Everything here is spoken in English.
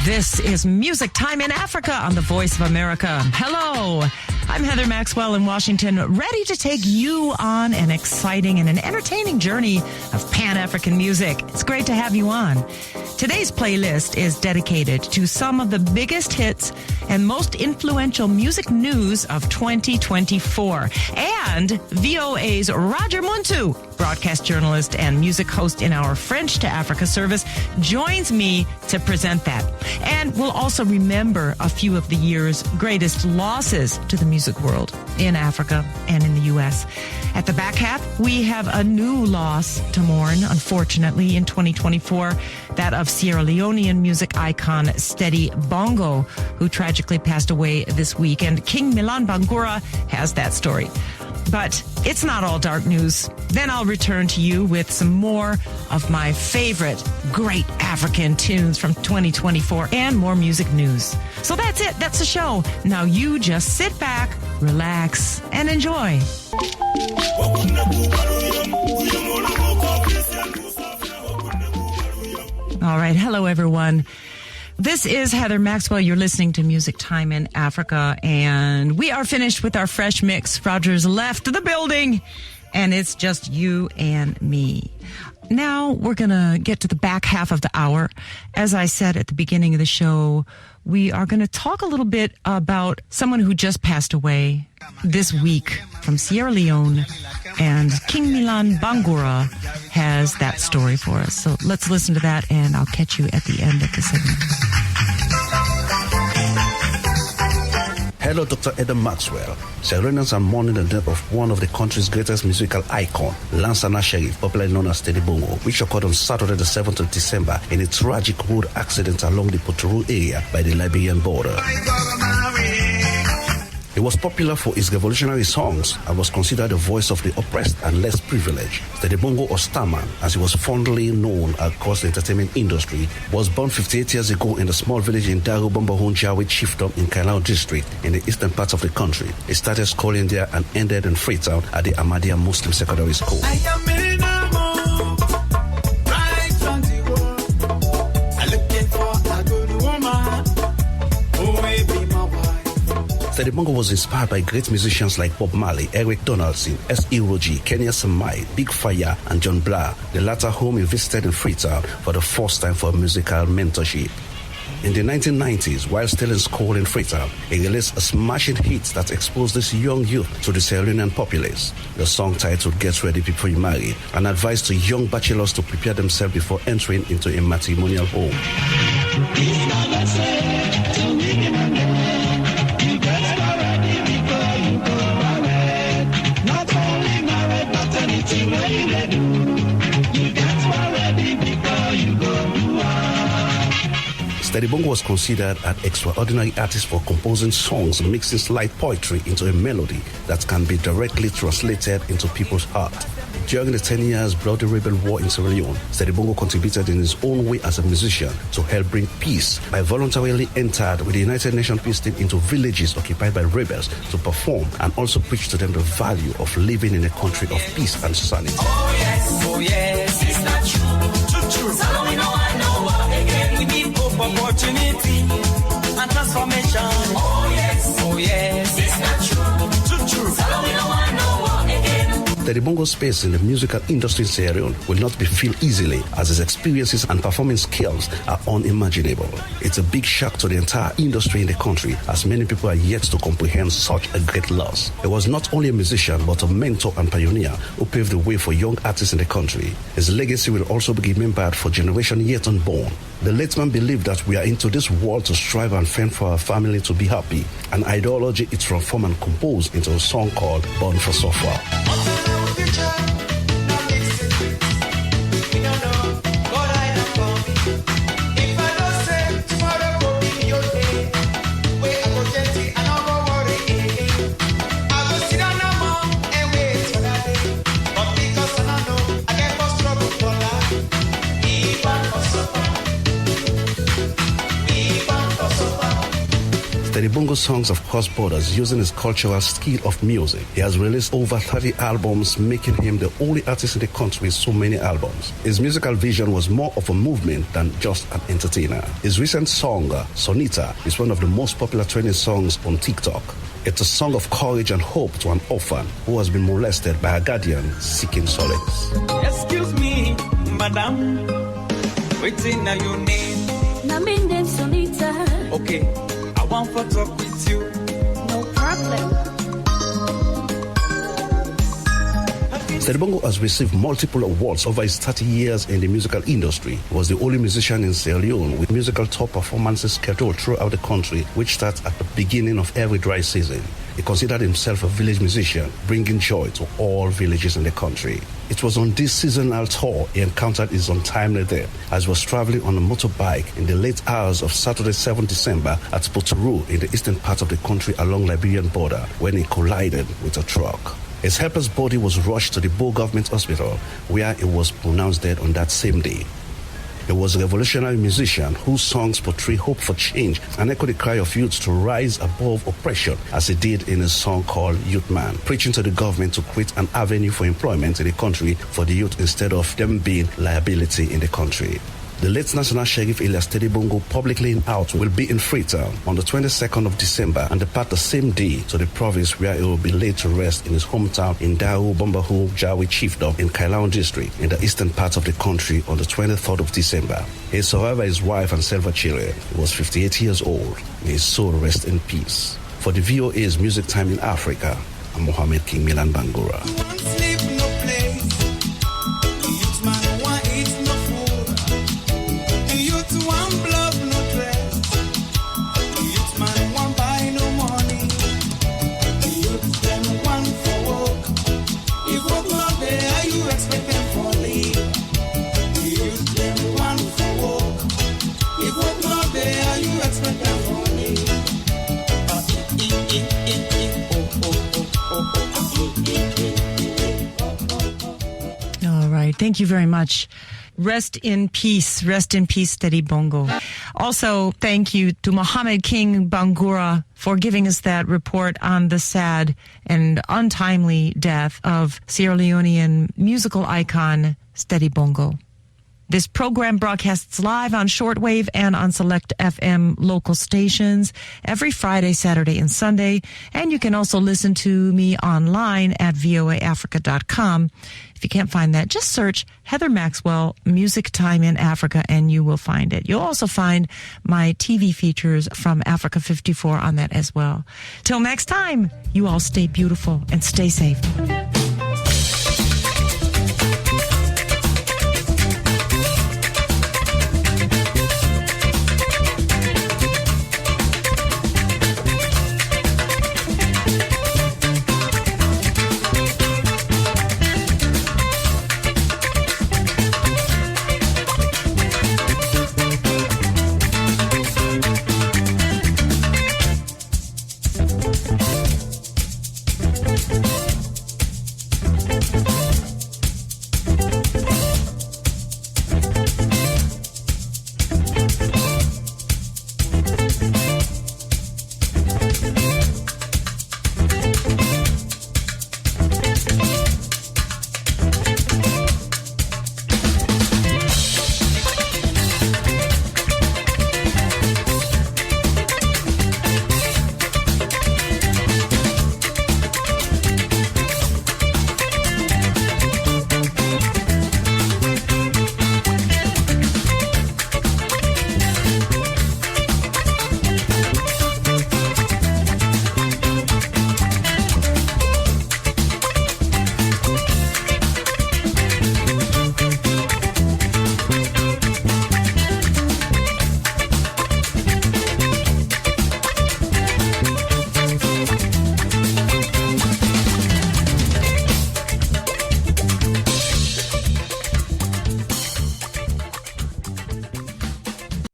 This is Music Time in Africa on the Voice of America. Hello, I'm Heather Maxwell in Washington, ready to take you on an exciting and an entertaining journey of Pan-African music. It's great to have you on. Today's playlist is dedicated to some of the biggest hits and most influential music news of 2024. And VOA's Roger Muntu, broadcast journalist and music host in our French to Africa service, joins me to present that. And we'll also remember a few of the year's greatest losses to the music world in Africa and in the U.S. At the back half, we have a new loss to mourn, unfortunately, in 2024, that of Sierra Leonean music icon Steady Bongo, who tragically passed away this week. And King MILLAN Bangura has that story. But it's not all dark news. Then I'll return to you with some more of my favorite great African tunes from 2024 and more music news. So that's it. That's the show. Now you just sit back, relax, and enjoy. All right. Hello, everyone. This is Heather Maxwell. You're listening to Music Time in Africa, and we are finished with our fresh mix. Roger's left the building, and it's just you and me. Now we're going to get to the back half of the hour. As I said at the beginning of the show, we are going to talk a little bit about someone who just passed away this week from Sierra Leone, and King MILLAN Bangura has that story for us. So let's listen to that, and I'll catch you at the end of the segment. Hello, Dr. Adam Maxwell. Sierranians are mourning the death of one of the country's greatest musical icon, Lansana Sheriff, popularly known as Steady Bongo, which occurred on Saturday the 7th of December in a tragic road accident along the Potoro area by the Liberian border. He was popular for his revolutionary songs and was considered the voice of the oppressed and less privileged. Steady Bongo, or Starman, as he was fondly known across the entertainment industry, was born 58 years ago in the small village in Daru Bombahon Jawi Chiefdom in Kailao district in the eastern part of the country. He started schooling there and ended in Freetown at the Ahmadiyya Muslim Secondary School. Steady Bongo was inspired by great musicians like Bob Marley, Eric Donaldson, S.E. Roji, Kenya Samai, Big Fire, and John Blah, the latter whom he visited in Freetown for the first time for musical mentorship. In the 1990s, while still in school in Freetown, he released a smashing hit that exposed this young youth to the Sierra Leonean populace. The song titled Get Ready Before You Marry, and advised to young bachelors to prepare themselves before entering into a matrimonial home. Steady Bongo was considered an extraordinary artist for composing songs mixing slight poetry into a melody that can be directly translated into people's heart. During the 10 years bloody rebel war in Sierra Leone, Steady Bongo contributed in his own way as a musician to help bring peace by voluntarily entered with the United Nations peace team into villages occupied by rebels to perform and also preach to them the value of living in a country of peace and sanity. Oh yes, it's not true, true. So we know I know what again we need hope, opportunity, and transformation. Oh yes, it's not true, true. So we know I know what again. Steady Bongo's space in the musical industry in Sierra Leone will not be filled easily, as his experiences and performing skills are unimaginable. It's a big shock to the entire industry in the country, as many people are yet to comprehend such a great loss. He was not only a musician, but a mentor and pioneer who paved the way for young artists in the country. His legacy will also be remembered for generations yet unborn. The late man believed that we are into this world to strive and fend for our family to be happy. An ideology it transformed and composed into a song called Born for Suffer. Steady Bongo songs have crossed borders using his cultural skill of music. He has released over 30 albums, making him the only artist in the country with so many albums. His musical vision was more of a movement than just an entertainer. His recent song, Sonita, is one of the most popular trending songs on TikTok. It's a song of courage and hope to an orphan who has been molested by a guardian seeking solace. Excuse me, madam. Waiting now your name. My name Sonita. Okay, I want to talk with you. No problem. Steady Bongo has received multiple awards over his 30 years in the musical industry. He was the only musician in Sierra Leone with musical tour performances scheduled throughout the country, which starts at the beginning of every dry season. He considered himself a village musician, bringing joy to all villages in the country. It was on this seasonal tour he encountered his untimely death as he was traveling on a motorbike in the late hours of Saturday, 7 December at Poturu in the eastern part of the country along Liberian border when he collided with a truck. His helpless body was rushed to the Bo Government Hospital, where he was pronounced dead on that same day. He was a revolutionary musician whose songs portray hope for change and echo the cry of youth to rise above oppression, as he did in his song called Youth Man, preaching to the government to create an avenue for employment in the country for the youth instead of them being liability in the country. The late National Sheriff Elias Steady Bongo publicly out will be in Freetown on the 22nd of December and depart the same day to the province where he will be laid to rest in his hometown in Dahu Bombahu Jawi Chiefdom in Kailaon district in the eastern part of the country on the 23rd of December. He is, however, his wife and several children. He was 58 years old. May his soul rest in peace. For the VOA's Music Time in Africa, I'm Mohammed King MILLAN Bangura. Thank you very much. Rest in peace, Steady Bongo. Also, thank you to Mohammed King Bangura for giving us that report on the sad and untimely death of Sierra Leonean musical icon Steady Bongo. This program broadcasts live on shortwave and on select FM local stations every Friday, Saturday, and Sunday. And you can also listen to me online at voaafrica.com. If you can't find that, just search Heather Maxwell Music Time in Africa and you will find it. You'll also find my TV features from Africa 54 on that as well. Till next time, you all stay beautiful and stay safe.